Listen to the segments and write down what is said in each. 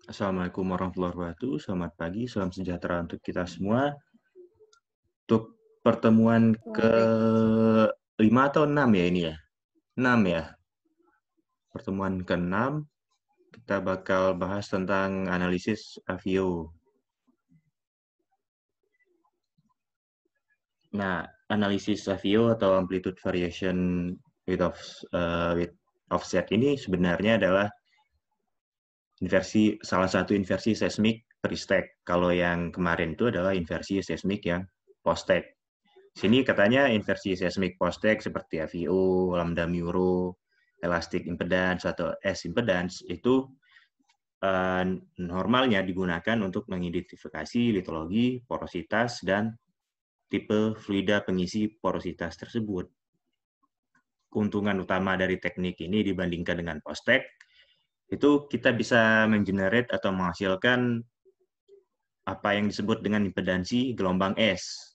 Assalamualaikum warahmatullahi wabarakatuh. Selamat pagi, salam sejahtera untuk kita semua. Untuk pertemuan ke-5 atau 6 ya ini ya? 6 ya. Pertemuan ke-6, kita bakal bahas tentang analisis AVIO. Nah, analisis AVIO atau amplitude variation with offset ini sebenarnya adalah salah satu inversi seismik pre-stack. Kalau yang kemarin itu adalah inversi seismik yang post-stack. Sini katanya inversi seismik post-stack seperti AVO, lambda Muro, elastic impedance atau S-impedance itu normalnya digunakan untuk mengidentifikasi litologi, porositas, dan tipe fluida pengisi porositas tersebut. Keuntungan utama dari teknik ini dibandingkan dengan post-stack itu kita bisa mengenerate atau menghasilkan apa yang disebut dengan impedansi gelombang S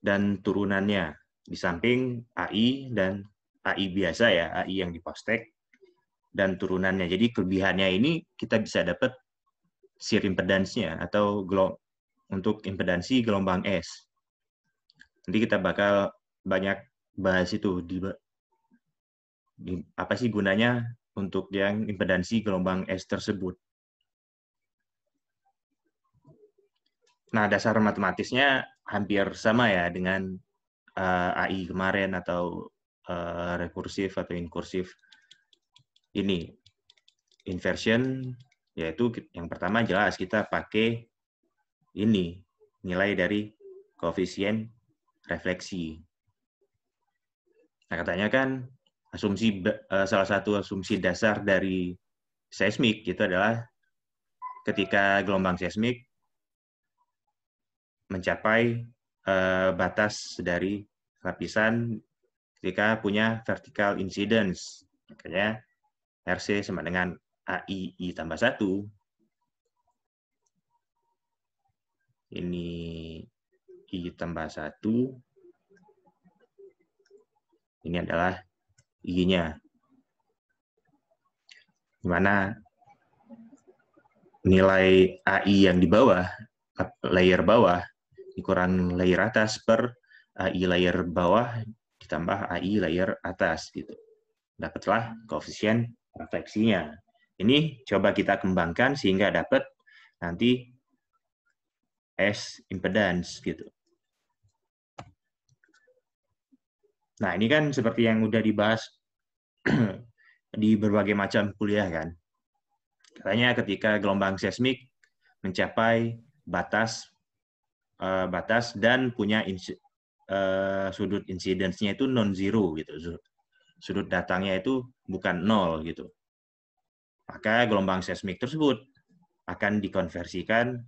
dan turunannya di samping AI dan AI biasa ya, AI yang di post-stack dan turunannya. Jadi kelebihannya ini kita bisa dapat shear impedance-nya atau untuk impedansi gelombang S. Nanti kita bakal banyak bahas itu apa sih gunanya untuk yang impedansi gelombang S tersebut. Nah, dasar matematisnya hampir sama ya dengan AI kemarin atau rekursif atau inkursif. Ini inversion, yaitu yang pertama jelas kita pakai ini nilai dari koefisien refleksi. Nah, katanya kan salah satu asumsi dasar dari seismik itu adalah ketika gelombang seismik mencapai batas dari lapisan ketika punya vertical incidence. Makanya RC sama dengan AI I tambah 1. Ini I tambah 1. Ini adalah I-nya. Di mana nilai AI yang di bawah, layer bawah, dikurang layer atas per AI layer bawah ditambah AI layer atas gitu. Dapatlah koefisien refleksinya. Ini coba kita kembangkan sehingga dapat nanti S impedance gitu. Nah, ini kan seperti yang udah dibahas di berbagai macam kuliah kan. Katanya ketika gelombang seismik mencapai batas dan punya sudut incidence-nya itu non-zero gitu. Sudut datangnya itu bukan nol gitu. Maka gelombang seismik tersebut akan dikonversikan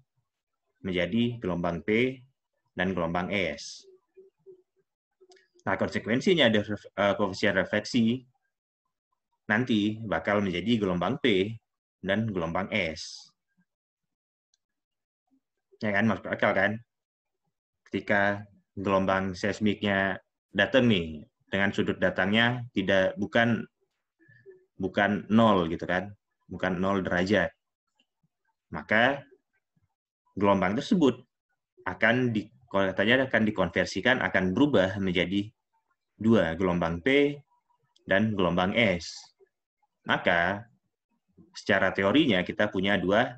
menjadi gelombang P dan gelombang S. Nah, konsekuensinya dari koefisien refleksi nanti bakal menjadi gelombang P dan gelombang S. Ya kan, masuk akal kan? Ketika gelombang seismiknya datang nih dengan sudut datangnya bukan nol gitu kan, bukan 0 derajat. Maka gelombang tersebut akan dikonversikan, akan berubah menjadi 2, gelombang P dan gelombang S. Maka secara teorinya kita punya 2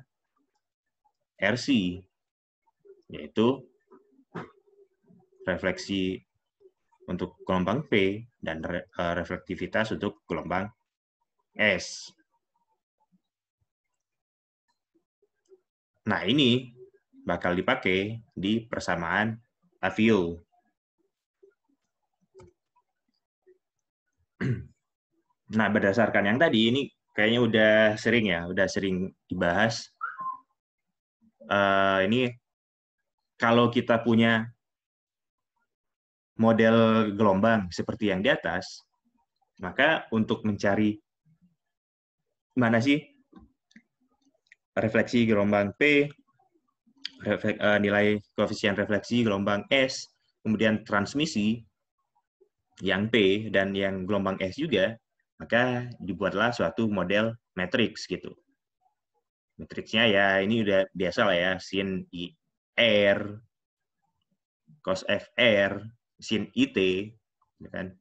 RC, yaitu refleksi untuk gelombang P dan reflektivitas untuk gelombang S. Nah, ini bakal dipakai di persamaan AVIO. Nah, berdasarkan yang tadi, ini kayaknya udah sering dibahas. Ini kalau kita punya model gelombang seperti yang di atas, maka untuk mencari mana sih refleksi gelombang P, nilai koefisien refleksi gelombang S, kemudian transmisi yang P dan yang gelombang S juga, maka dibuatlah suatu model matriks gitu. Matriksnya ya ini udah biasa lah ya, sin IR, cos FR, sin IT, ya kan?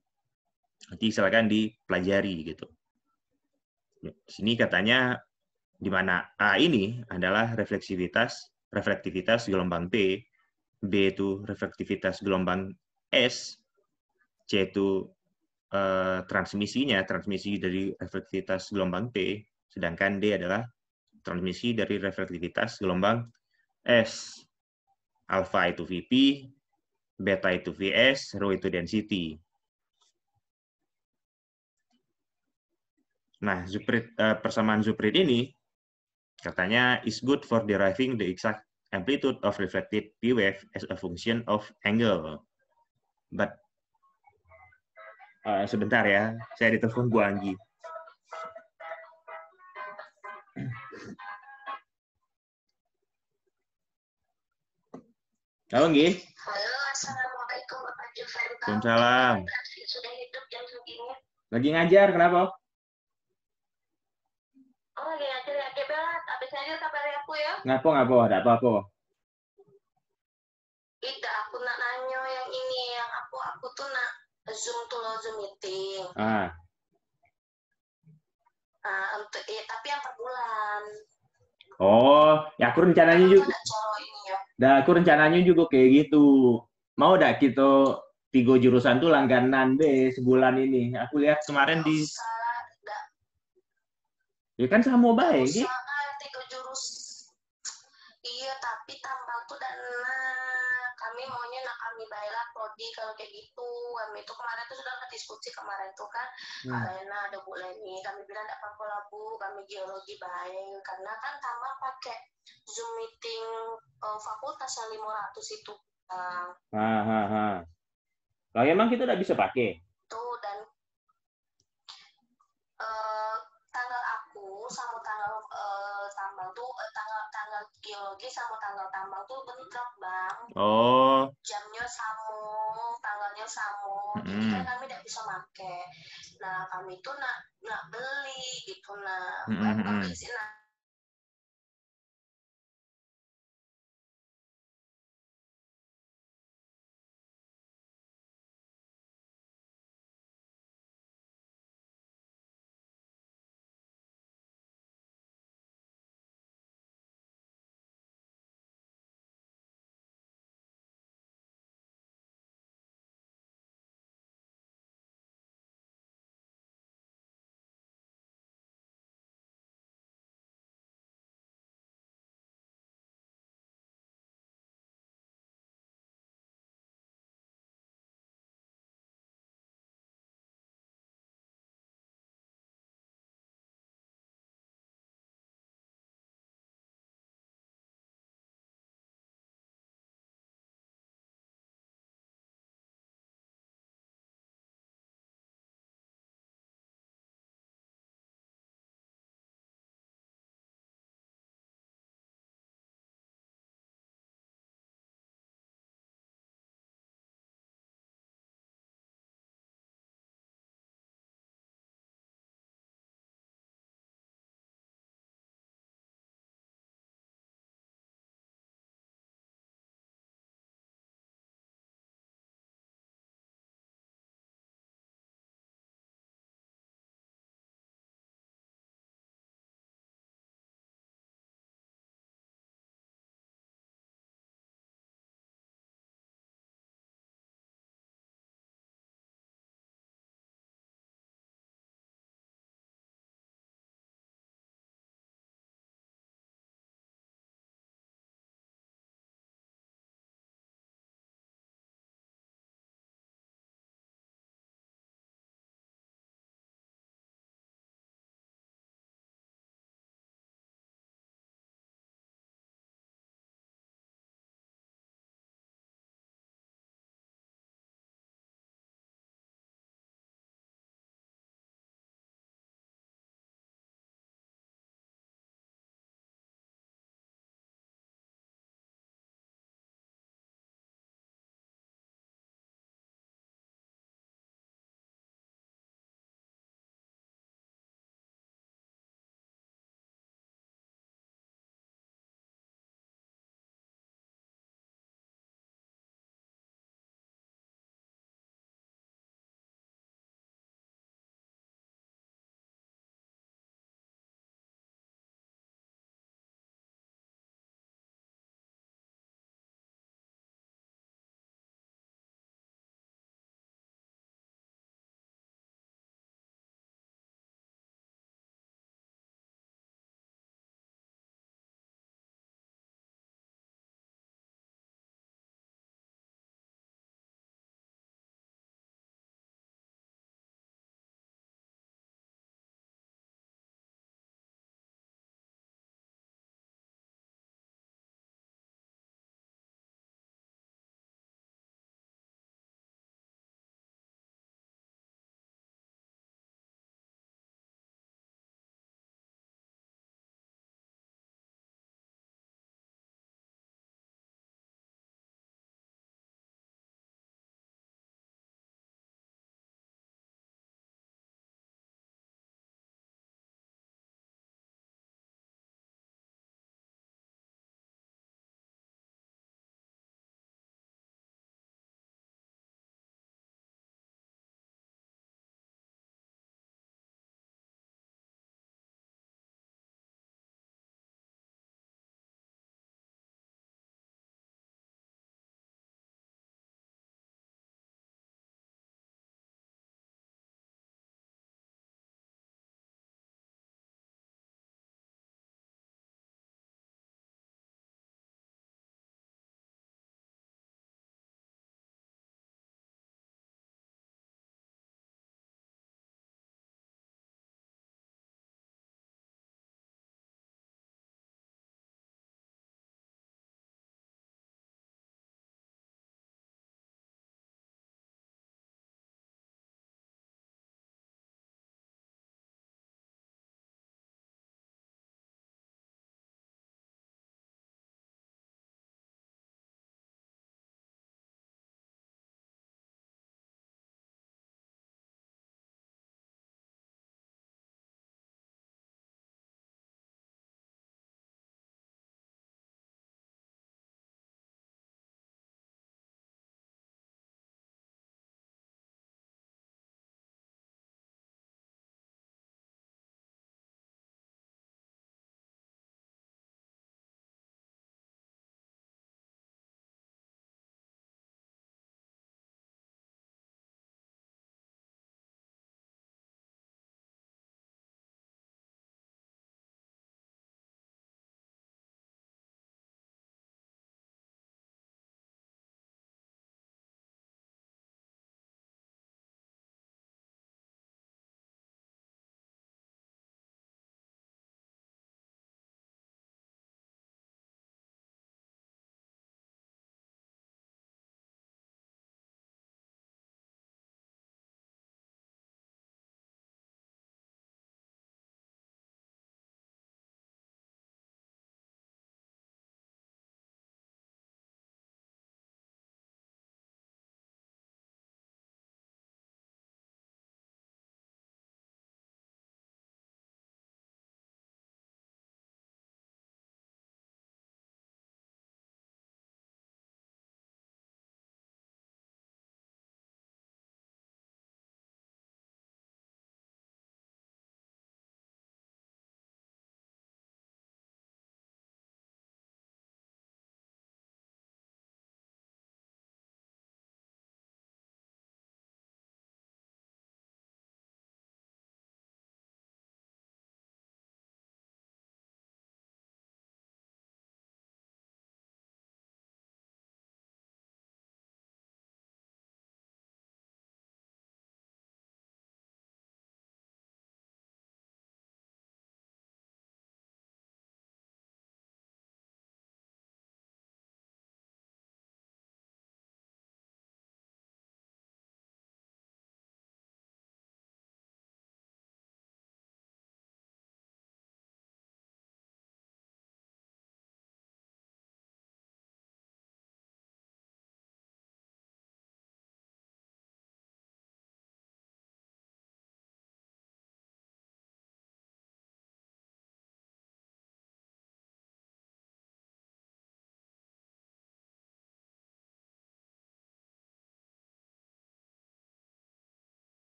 Nanti silakan dipelajari gitu. Di sini katanya di mana A ini adalah reflektivitas gelombang P, B itu reflektivitas gelombang S, C itu transmisi dari reflektivitas gelombang P, sedangkan D adalah transmisi dari reflektivitas gelombang S. Alpha itu Vp, beta itu Vs, rho itu density. Nah, persamaan Zuprit ini katanya is good for deriving the exact amplitude of reflected P wave as a function of angle. But sebentar ya, saya ditelepon Bu Anggi. Halo, Anggi. Halo, Assalamualaikum warahmatullahi wabarakatuh. Waalaikumsalam. Sudah hidup jam segini? Lagi ngajar, kenapa? Oh, lagi ngajar ya. Oke, Bella, habis ngajar kabari aku ya. Ngapa, ada apa-apa? Ida, aku nak nanya yang ini, yang aku tuh nak Zoom tuh loh, Zoom meeting. Untuk tapi yang per bulan. Oh, ya aku rencananya juga. Ada coro ini ya. Dah, aku rencananya juga kayak gitu. Mau dah kita 3 jurusan tuh langganan deh sebulan ini. Aku lihat kemarin di. Ya kan sama baik. Usah kan 3 jurus. Iya, tapi tambah tuh dan kami maunya nak kami bayar prodi kalau kayak gitu. Kami itu kemarin tuh sudah diskusi kemarin tuh kan. Karena ada Bu Leni, kami bilang tidak apa-apa lah Bu, kami geologi baik. Karena kan tambah pakai Zoom meeting fakultas yang 500 itu. Kalau emang kita udah bisa pakai. Tuh dan tanggal aku sama tanggal tambang tuh tanggal geologi sama tanggal tambang tuh bentrok Bang. Oh. Jamnya sama, tanggalnya sama. Jadi kan kami tidak bisa pakai. Nah kami tuh nak beli gitu bukan beli sih nak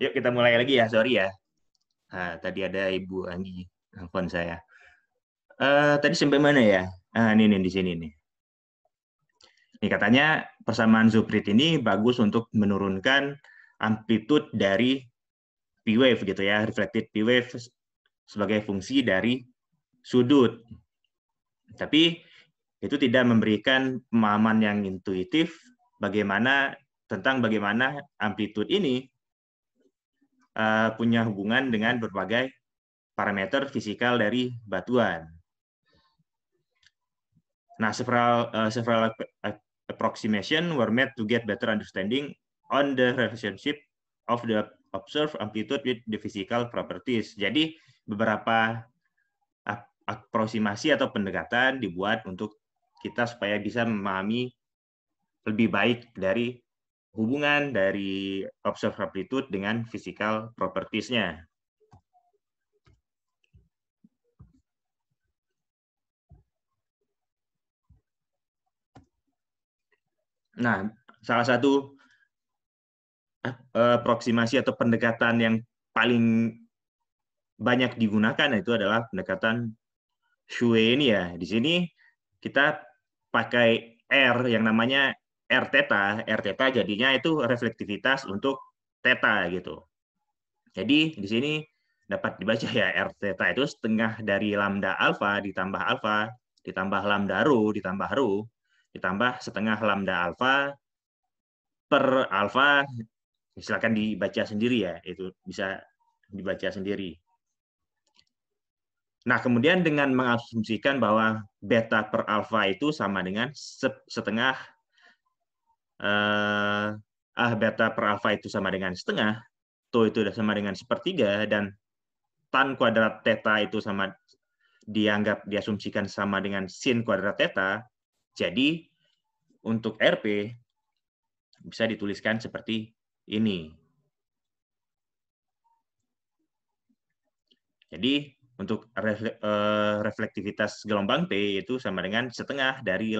Yuk kita mulai lagi ya, sorry ya. Nah, tadi ada Ibu Anggi telepon saya. Tadi sampai mana ya? Ini nih di sini nih. Ini katanya persamaan Zooprit ini bagus untuk menurunkan amplitude dari P-wave gitu ya, reflected P-wave sebagai fungsi dari sudut. Tapi itu tidak memberikan pemahaman yang intuitif tentang bagaimana amplitude ini punya hubungan dengan berbagai parameter fisikal dari batuan. Nah, several approximation were made to get better understanding on the relationship of the observed amplitude with the physical properties. Jadi beberapa aproksimasi atau pendekatan dibuat untuk kita supaya bisa memahami lebih baik dari hubungan dari observed amplitude dengan physical properties-nya. Nah, salah satu aproksimasi atau pendekatan yang paling banyak digunakan itu adalah pendekatan Xue ini ya. Di sini kita pakai R yang namanya R theta. R theta jadinya itu reflektivitas untuk theta gitu. Jadi di sini dapat dibaca ya R theta itu setengah dari lambda alfa ditambah lambda rho ditambah rho ditambah setengah lambda alfa per alfa. Silakan dibaca sendiri ya, itu bisa dibaca sendiri. Nah, kemudian dengan mengasumsikan bahwa beta per alfa itu sama dengan setengah beta per alfa itu sama dengan setengah, tau itu sama dengan sepertiga, dan tan kuadrat theta itu diasumsikan sama dengan sin kuadrat theta. Jadi untuk RP bisa dituliskan seperti ini. Jadi untuk reflektivitas gelombang P itu sama dengan setengah dari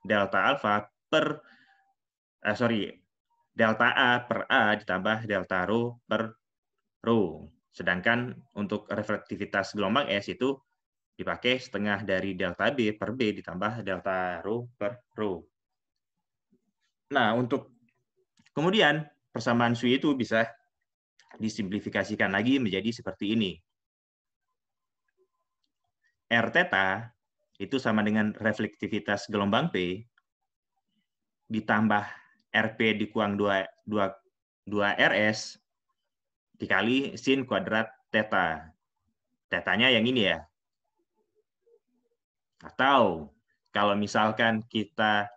delta alfa per delta A per A ditambah delta rho per rho. Sedangkan untuk reflektivitas gelombang S itu dipakai setengah dari delta B per B ditambah delta rho per rho. Nah, untuk kemudian persamaan Xue itu bisa disimplifikasikan lagi menjadi seperti ini. R theta itu sama dengan reflektivitas gelombang P ditambah RP dikurang 2 RS dikali sin kuadrat theta. Tetanya yang ini ya. Atau kalau misalkan kita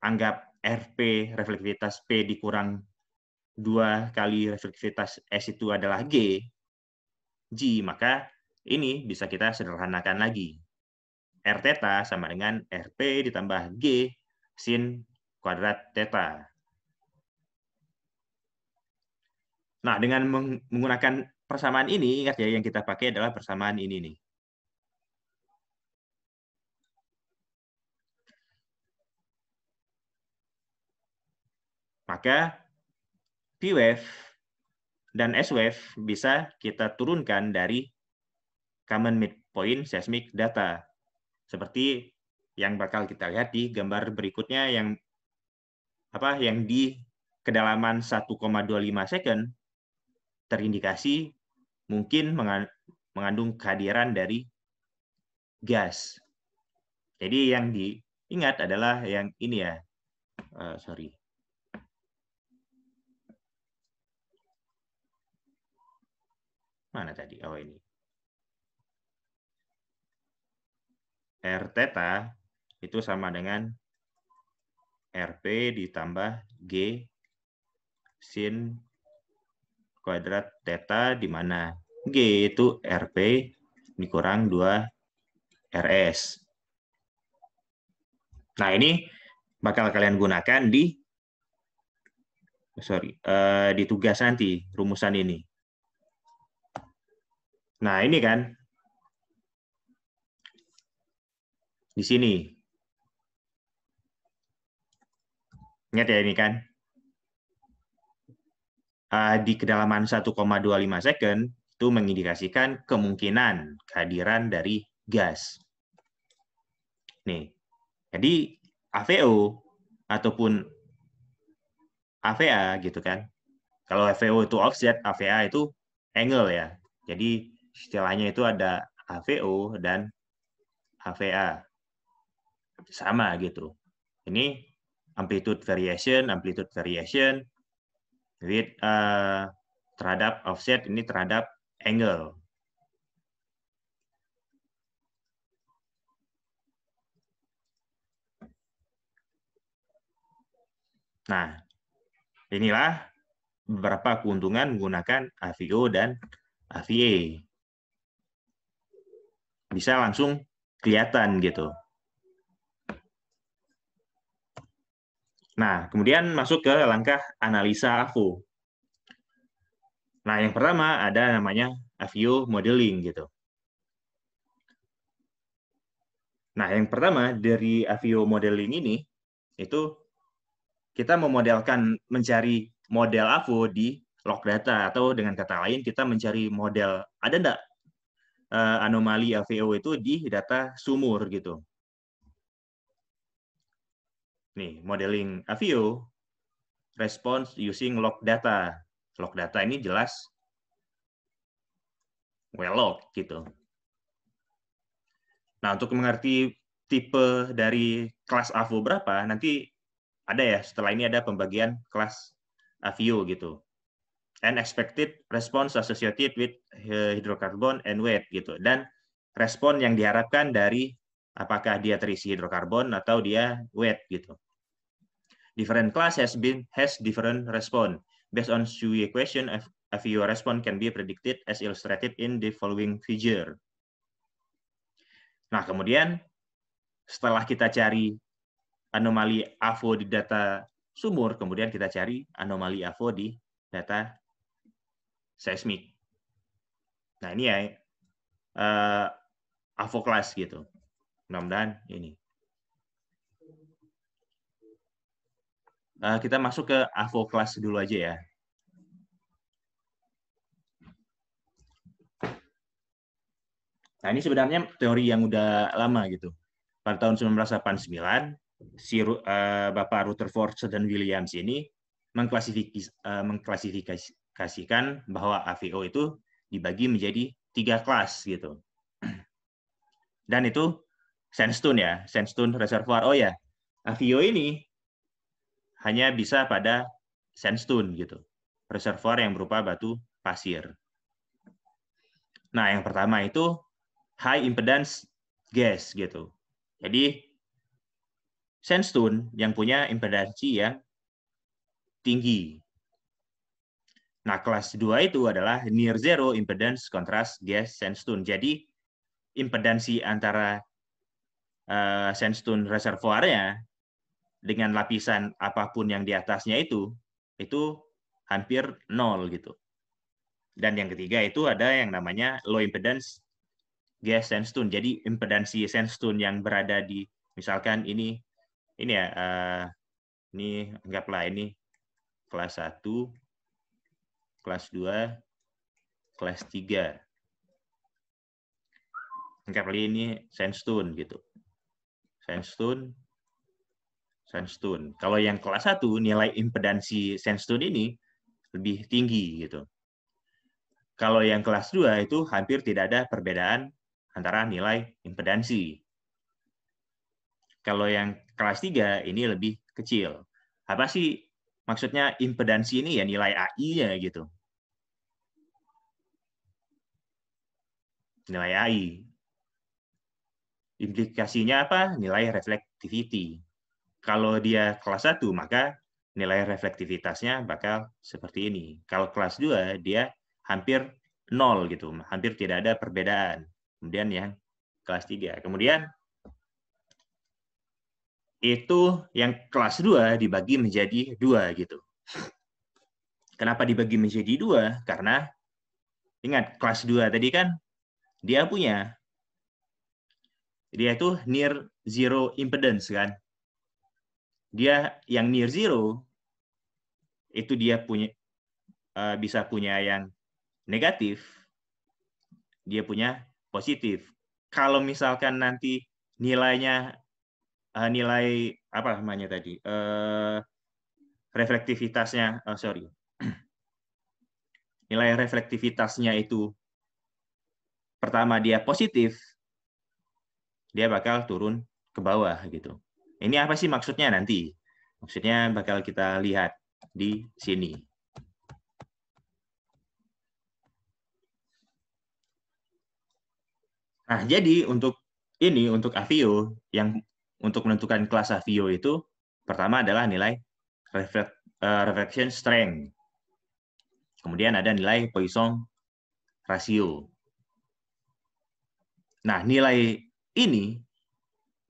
anggap RP reflektivitas P dikurang 2 kali reflektivitas S itu adalah G, maka ini bisa kita sederhanakan lagi. R theta sama dengan RP ditambah G sin kuadrat theta. Nah, dengan menggunakan persamaan ini, ingat ya, yang kita pakai adalah persamaan ini nih. Maka P-wave dan S-wave bisa kita turunkan dari common midpoint seismic data. Seperti yang bakal kita lihat di gambar berikutnya yang di kedalaman 1,25 second terindikasi mungkin mengandung kehadiran dari gas. Jadi yang diingat adalah yang ini ya. Mana tadi? Oh, ini. R theta itu sama dengan RP ditambah G sin kuadrat theta, di mana G itu RP dikurang 2 RS. Nah, ini bakal kalian gunakan di tugas nanti, rumusan ini. Nah, ini kan di sini. Ingat ya ini kan. di kedalaman 1,25 second itu mengindikasikan kemungkinan kehadiran dari gas. Nih, jadi AVO ataupun AVA gitu kan. Kalau AVO itu offset, AVA itu angle ya. Jadi istilahnya itu ada AVO dan AVA. Sama gitu. Ini amplitude variation with terhadap offset, ini terhadap angle. Nah, inilah beberapa keuntungan menggunakan AVO dan AVA. Bisa langsung kelihatan gitu. Nah, kemudian masuk ke langkah analisa AVO. Nah, yang pertama ada namanya AVO modeling gitu. Nah, yang pertama dari AVO modeling ini itu kita memodelkan mencari model AVO di log data, atau dengan kata lain kita mencari model, ada enggak anomali AVO itu di data sumur gitu. Nih, modeling AVO response using log data. Log data ini jelas well-log gitu. Nah, untuk mengerti tipe dari kelas AVO berapa, nanti ada ya, setelah ini ada pembagian kelas AVO gitu. And expected response associated with hydrocarbon and weight gitu. Dan respon yang diharapkan dari apakah dia terisi hidrokarbon atau dia weight gitu. Different class has different response. Based on Shui equation, AVO response can be predicted as illustrated in the following figure. Nah, kemudian setelah kita cari anomali AVO di data sumur, kemudian kita cari anomali AVO di data seismik. Nah, ini ya AVO class gitu. Mudah-mudahan ini. Kita masuk ke AVO class dulu aja ya. Nah, ini sebenarnya teori yang udah lama gitu. Pada tahun 1989, Bapak Rutherford dan Williams ini mengklasifikasikan bahwa AVO itu dibagi menjadi 3 kelas gitu. Dan itu sandstone ya, sandstone reservoir. Oh ya, AVO ini hanya bisa pada sandstone gitu, reservoir yang berupa batu pasir. Nah, yang pertama itu high impedance gas gitu. Jadi sandstone yang punya impedansi yang tinggi. Nah, kelas 2 itu adalah near zero impedance contrast gas sandstone. Jadi impedansi antara sandstone reservoirnya dengan lapisan apapun yang di atasnya itu hampir nol gitu. Dan yang ketiga itu ada yang namanya low impedance gas sandstone. Jadi impedansi sandstone yang berada di, misalkan ini ya, ini anggaplah ini kelas 1, kelas 2, kelas 3. Anggaplah ini sandstone gitu. Sandstone. Kalau yang kelas 1, nilai impedansi sandstone ini lebih tinggi gitu. Kalau yang kelas 2 itu hampir tidak ada perbedaan antara nilai impedansi. Kalau yang kelas 3 ini lebih kecil. Apa sih maksudnya impedansi ini ya, nilai AI-nya gitu. Nilai AI. Implikasinya apa? Nilai reflectivity. Kalau dia kelas 1, maka nilai reflektivitasnya bakal seperti ini. Kalau kelas 2, dia hampir nol gitu, hampir tidak ada perbedaan. Kemudian yang kelas 3. Kemudian itu yang kelas 2 dibagi menjadi 2 gitu. Kenapa dibagi menjadi 2? Karena ingat kelas 2 tadi kan dia itu near zero impedance kan. Dia yang near zero itu dia punya bisa punya yang negatif, dia punya positif. Kalau misalkan nanti nilainya nilai apa namanya tadi, reflektivitasnya, nilai reflektivitasnya itu pertama dia positif, dia bakal turun ke bawah gitu. Ini apa sih maksudnya nanti? Maksudnya bakal kita lihat di sini. Nah, jadi untuk Avio, yang untuk menentukan kelas Avio itu pertama adalah nilai reflection strength. Kemudian ada nilai Poisson ratio. Nah, nilai ini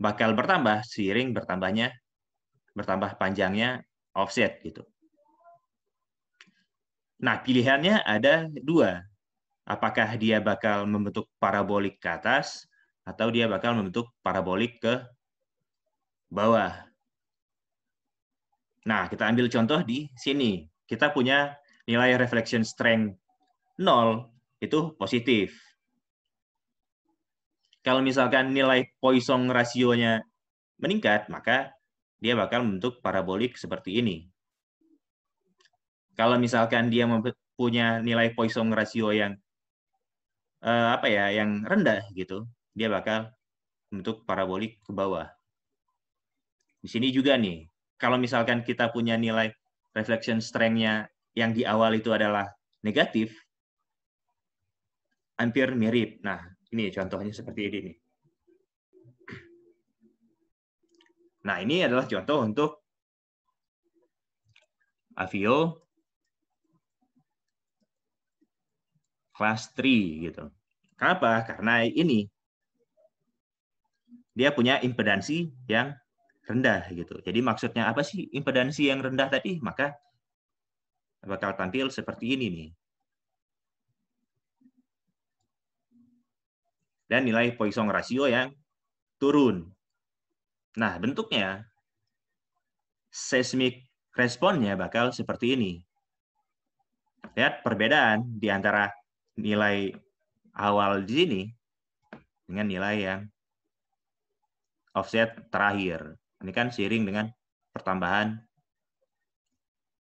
bakal bertambah seiring bertambah panjangnya offset gitu. Nah, pilihannya ada dua. Apakah dia bakal membentuk parabolik ke atas atau dia bakal membentuk parabolik ke bawah. Nah, kita ambil contoh di sini. Kita punya nilai reflection strength 0, itu positif. Kalau misalkan nilai Poisson rasionya meningkat, maka dia bakal membentuk parabolik seperti ini. Kalau misalkan dia punya nilai Poisson rasio yang yang rendah gitu, dia bakal membentuk parabolik ke bawah. Di sini juga nih, kalau misalkan kita punya nilai reflection strength-nya yang di awal itu adalah negatif, hampir mirip. Nah, ini contohnya seperti ini nih. Nah, ini adalah contoh untuk Avio kelas 3 gitu. Kenapa? Karena ini dia punya impedansi yang rendah gitu. Jadi maksudnya apa sih impedansi yang rendah tadi? Maka bakal tampil seperti ini nih. Dan nilai Poisson ratio yang turun. Nah, bentuknya seismic responnya bakal seperti ini. Lihat perbedaan di antara nilai awal di sini dengan nilai yang offset terakhir. Ini kan seiring dengan pertambahan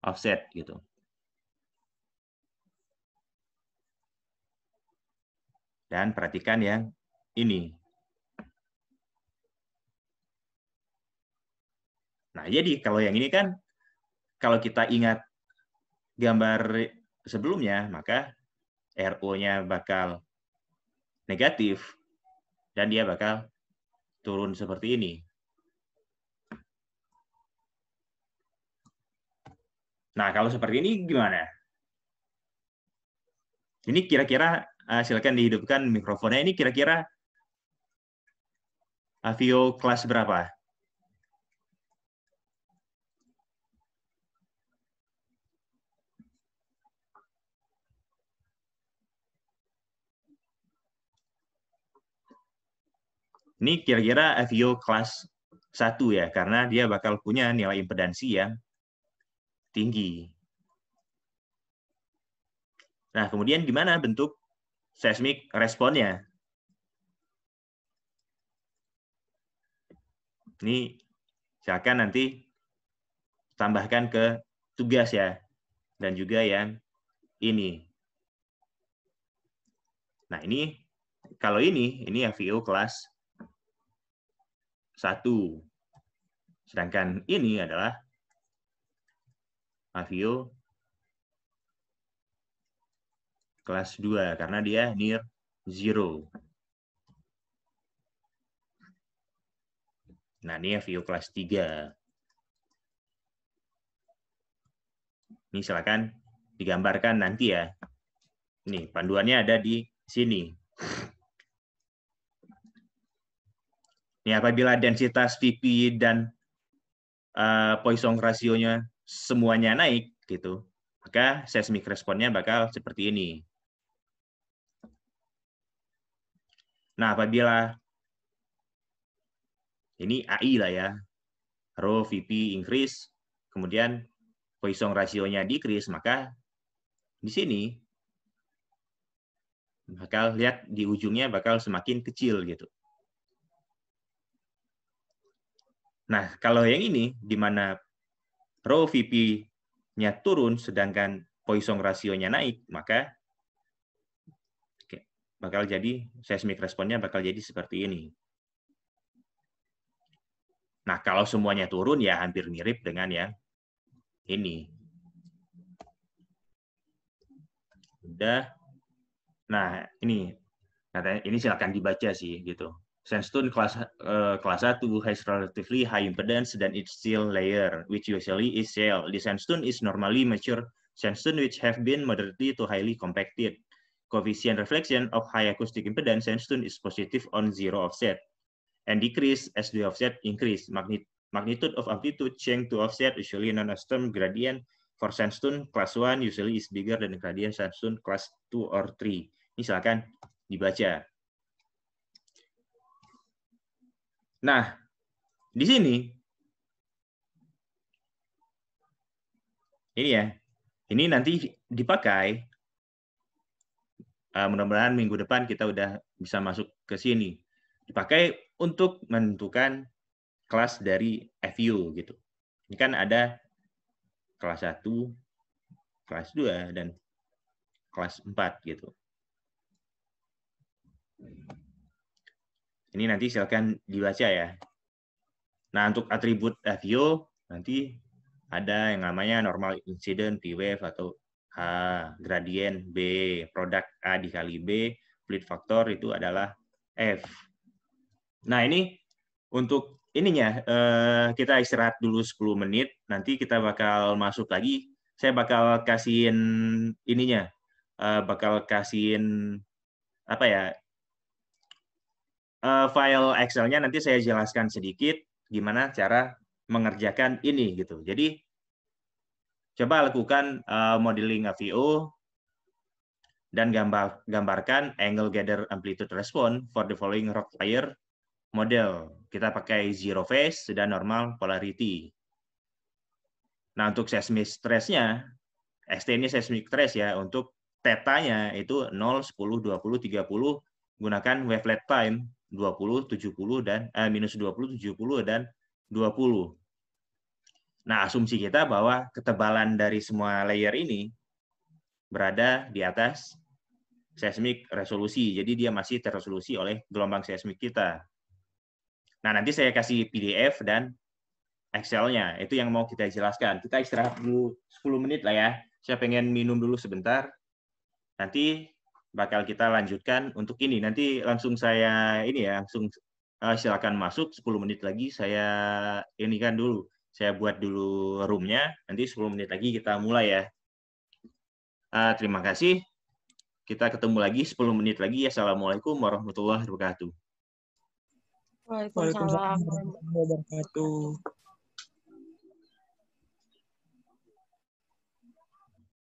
offset gitu. Dan perhatikan yang ini. Nah, jadi kalau yang ini kan, kalau kita ingat gambar sebelumnya, maka RO-nya bakal negatif, dan dia bakal turun seperti ini. Nah, kalau seperti ini gimana? Ini kira-kira, silakan dihidupkan mikrofonnya, ini kira-kira Avio kelas berapa? Ini kira-kira Avio kelas 1 ya, karena dia bakal punya nilai impedansi yang tinggi. Nah, kemudian gimana bentuk seismic responnya? Ini silakan nanti tambahkan ke tugas ya, dan juga yang ini. Nah, ini kalau ini Avio kelas 1. Sedangkan ini adalah Avio kelas 2 karena dia near zero. Nah, ini Avio kelas 3. Ini silakan digambarkan nanti ya. Ini panduannya ada di sini. Ini apabila densitas VP dan Poisson rasionya semuanya naik gitu, maka seismic responnya bakal seperti ini. Nah, apabila ini AI lah ya, rho VP increase, kemudian Poisson rasionya decrease, maka di sini bakal lihat di ujungnya bakal semakin kecil gitu. Nah, kalau yang ini di mana rho VP-nya turun sedangkan Poisson rasionya naik, maka bakal jadi seismic responnya bakal jadi seperti ini. Nah, kalau semuanya turun ya hampir mirip dengan yang ini. Udah. Nah, ini katanya ini silakan dibaca sih gitu. Sandstone kelas 1 has relatively high impedance than its sill layer, which usually is shale. The sandstone is normally mature sandstone which have been moderately to highly compacted. Coefficient reflection of high acoustic impedance sandstone is positive on zero offset and decrease as the offset increase. Magnitude of amplitude change to offset usually known as term gradient for sandstone class 1 usually is bigger than gradient sandstone class 2 or 3. Ini silakan dibaca. Nah, di sini ini ya. Ini nanti dipakai mudah-mudahan minggu depan kita udah bisa masuk ke sini. Dipakai untuk menentukan kelas dari FU gitu. Ini kan ada kelas 1, kelas 2 dan kelas 4 gitu. Ini nanti silakan dibaca ya. Nah, untuk atribut FU nanti ada yang namanya normal incident P wave atau H, gradient B, produk A dikali B, split factor itu adalah F. Nah, ini untuk ininya kita istirahat dulu 10 menit, nanti kita bakal masuk lagi. Saya bakal kasihin ininya, bakal kasihin apa ya, file Excel-nya nanti saya jelaskan sedikit gimana cara mengerjakan ini gitu. Jadi coba lakukan modeling AVO dan gambarkan angle gather amplitude response for the following rock layer model. Kita pakai zero phase dan normal polarity. Nah, untuk seismic stress-nya, ST ini seismic stress ya, untuk theta-nya itu 0, 10, 20, 30, gunakan wavelet time 20, 70, dan minus 20, 70, dan 20. Nah, asumsi kita bahwa ketebalan dari semua layer ini berada di atas seismic resolusi. Jadi dia masih terresolusi oleh gelombang seismik kita. Nah, nanti saya kasih PDF dan Excel-nya. Itu yang mau kita jelaskan. Kita istirahat dulu 10 menit lah ya. Saya pengen minum dulu sebentar. Nanti bakal kita lanjutkan untuk ini. Nanti langsung saya ini ya, langsung silakan masuk 10 menit lagi saya ini kan dulu. Saya buat dulu room-nya. Nanti 10 menit lagi kita mulai ya. Terima kasih. Kita ketemu lagi 10 menit lagi. Assalamualaikum warahmatullahi wabarakatuh. Waalaikumsalam warahmatullahi wabarakatuh.